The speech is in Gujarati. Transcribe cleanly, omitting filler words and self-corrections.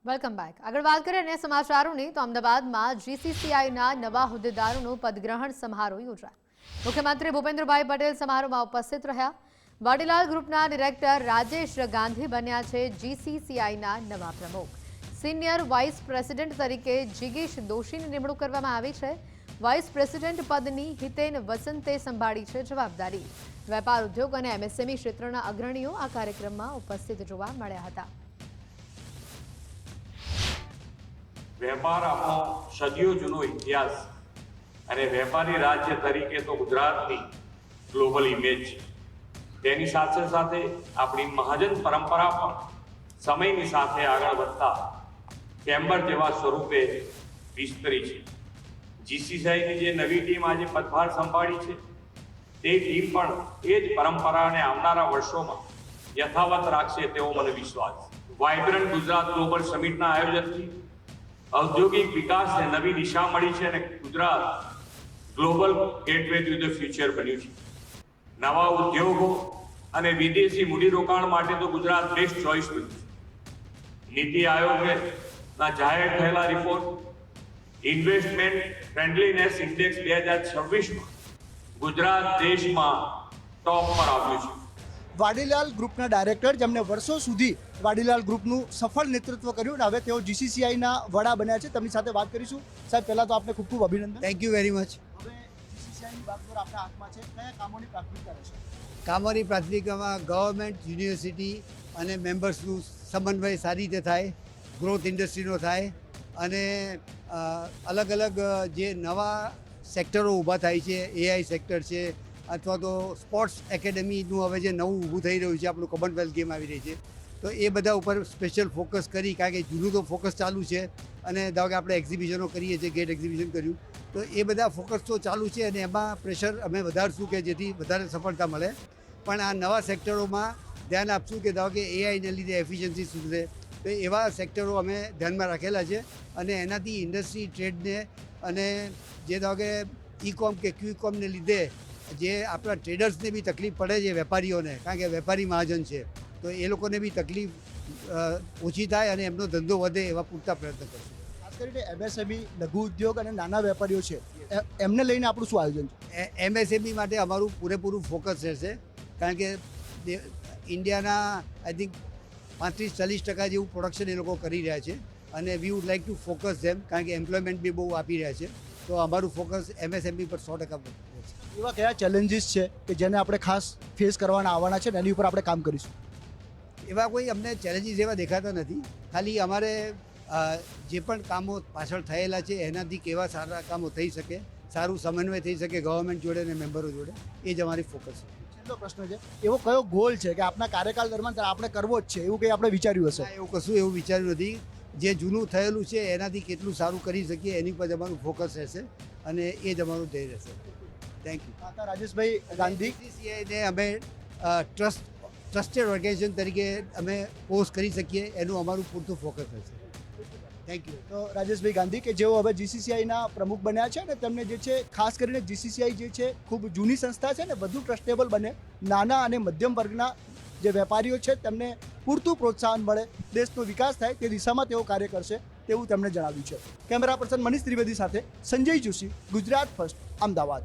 Welcome back. આગળ વાત કરીએ અન્ય સમાચારોની તો અમદાવાદમાં જીસીસીઆઈના નવા હોદ્દેદારોનું પદગ્રહણ સમારોહ યોજાયો. મુખ્યમંત્રી ભૂપેન્દ્રભાઈ પટેલ સમારોહમાં ઉપસ્થિત રહ્યા. વાડીલાલ ગ્રુપના ડિરેક્ટર રાજેશ ગાંધી બન્યા છે જીસીસીઆઈના નવા પ્રમુખ. સિનિયર વાઇસ પ્રેસિડેન્ટ તરીકે જિગીશ દોશીની નિમણૂક કરવામાં આવી છે. વાઇસ પ્રેસિડેન્ટ પદની હિતેન વસંતે સંભાળી છે જવાબદારી. વેપાર ઉદ્યોગ અને એમએસએમઈ ક્ષેત્રના અગ્રણીઓ આ કાર્યક્રમમાં ઉપસ્થિત જોવા મળ્યા હતા. વેપાર આપણો સદીઓ જૂનો ઇતિહાસ અને વેપારી રાજ્ય તરીકે તો ગુજરાતની ગ્લોબલ ઇમેજ છે. તેની સાથે સાથે આપણી મહાજન પરંપરા પણ સમયની સાથે આગળ વધતા ચેમ્બર જેવા સ્વરૂપે વિસ્તરી છે. જીસીસીઆઈની જે નવી ટીમ આજે પદભાર સંભાળી છે તે ટીમ પણ એ જ પરંપરાને આવનારા વર્ષોમાં યથાવત રાખશે તેવો મને વિશ્વાસ. વાઇબ્રન્ટ ગુજરાત ગ્લોબલ સમિટના આયોજનથી ઔદ્યોગિક વિકાસને નવી દિશા મળી છે અને Gujarat global gateway to the future બન્યું છે. નવા ઉદ્યોગો અને વિદેશી મૂડીરોકાણ માટે તો ગુજરાત બેસ્ટ ચોઇસ બન્યું છે. નીતિ આયોગના જાહેર થયેલા રિપોર્ટ ઇન્વેસ્ટમેન્ટ ફ્રેન્ડલીનેસ ઇન્ડેક્સ 2026માં ગુજરાત દેશમાં ટોપ પર આવ્યું છે. વાડીલાલ ગ્રુપના ડાયરેક્ટર જેમને વર્ષો સુધી વાડીલાલ ગ્રુપનું સફળ નેતૃત્વ કર્યું અને હવે તેઓ જીસીસીઆઈના વડા બન્યા છે. તેમની સાથે વાત કરીશું. સાહેબ, પહેલાં તો આપને ખૂબ ખૂબ અભિનંદન. Thank you very much. હવે જીસીસીઆઈની બાગડોર આપણા હાથમાં છે. કયા કામોની પ્રાથમિકતા રહેશે? કામોની પ્રાથમિકતામાં ગવર્મેન્ટ, યુનિવર્સિટી અને મેમ્બર્સનું સમન્વય સારી રીતે થાય, ગ્રોથ ઇન્ડસ્ટ્રીનો થાય અને અલગ અલગ જે નવા સેક્ટરો ઊભા થાય છે, એઆઈ સેક્ટર છે અથવા તો સ્પોર્ટ્સ એકેડેમીનું હવે જે નવું ઊભું થઈ રહ્યું છે, આપણું કોમનવેલ્થ ગેમ આવી રહી છે, તો એ બધા ઉપર સ્પેશિયલ ફોકસ કરી, કારણ કે જૂનું તો ફોકસ ચાલુ છે અને ધારો કે આપણે એક્ઝિબિશનો કરીએ છીએ, ગેટ એક્ઝિબિશન કર્યું, તો એ બધા ફોકસ તો ચાલુ છે અને એમાં પ્રેશર અમે વધારશું કે જેથી વધારે સફળતા મળે. પણ આ નવા સેક્ટરોમાં ધ્યાન આપશું કે ધારો કે એઆઈને લીધે એફિશિયન્સી સુધરે, તો એવા સેક્ટરો અમે ધ્યાનમાં રાખેલા છે અને એનાથી ઇન્ડસ્ટ્રી, ટ્રેડને અને જે ધારો કે ઈ-કોમ કે ક્યુ-કોમને લીધે જે આપણા ટ્રેડર્સને બી તકલીફ પડે છે, વેપારીઓને, કારણ કે વેપારી મહાજન છે, તો એ લોકોને બી તકલીફ ઓછી થાય અને એમનો ધંધો વધે એવા પૂરતા પ્રયત્ન કરશું. ખાસ કરીને એમએસએમઈ, લઘુ ઉદ્યોગ અને નાના વેપારીઓ છે, એમને લઈને આપણું શું આયોજન છે? એમએસએમઈ માટે અમારું પૂરેપૂરું ફોકસ રહેશે, કારણ કે ઇન્ડિયાના આઈ થિંક 35-40% જેવું પ્રોડક્શન એ લોકો કરી રહ્યા છે અને we would like to focus them, કારણ કે એમ્પ્લોયમેન્ટ બી બહુ આપી રહ્યા છે, તો અમારું ફોકસ એમએસએમઈ પર 100% છે. એવા કયા ચેલેન્જીસ છે કે જેને આપણે ખાસ ફેસ કરવાના આવવાના છે ને એની ઉપર આપણે કામ કરીશું? એવા કોઈ અમને ચેલેન્જીસ એવા દેખાતા નથી. ખાલી અમારે જે પણ કામો પાછળ થયેલા છે એનાથી કેવા સારા કામો થઈ શકે, સારું સમન્વય થઈ શકે ગવર્મેન્ટ જોડે અને મેમ્બરો જોડે, એ જ અમારી ફોકસ છે. છેલ્લો પ્રશ્ન છે, એવો કયો ગોલ છે કે આપણા કાર્યકાળ દરમિયાન આપણે કરવો જ છે, એવું કંઈ આપણે વિચાર્યું હશે? એવું કશું એવું વિચાર્યું નથી. જે જૂનું થયેલું છે એનાથી કેટલું સારું કરી શકીએ એની પર અમારું ફોકસ રહેશે અને એ જ અમારું ધ્યેય રહેશે. Thank you. રાજેશભાઈ ગાંધી, જીસીસીઆઈને અમે ટ્રસ્ટેડ ઓર્ગેનાઇઝેશન તરીકે અમે પોસ્ટ કરી શકીએ એનું અમારું પૂરતું ફોકસ રહેશે. Thank you. તો રાજેશભાઈ ગાંધી કે જેઓ હવે જીસીસીઆઈના પ્રમુખ બન્યા છે અને તેમને જે છે ખાસ કરીને જીસીસીઆઈ જે છે ખૂબ જૂની સંસ્થા છે ને વધુ ટ્રસ્ટેબલ બને, નાના અને મધ્યમ વર્ગના જે વેપારીઓ છે તેમને પૂરતું પ્રોત્સાહન મળે, દેશનો વિકાસ થાય તે દિશામાં તેઓ કાર્ય કરશે તેવું તેમણે જણાવ્યું છે. કેમેરા પર્સન મનીષ ત્રિવેદી સાથે સંજય જોશી, ગુજરાત ફર્સ્ટ, અમદાવાદ.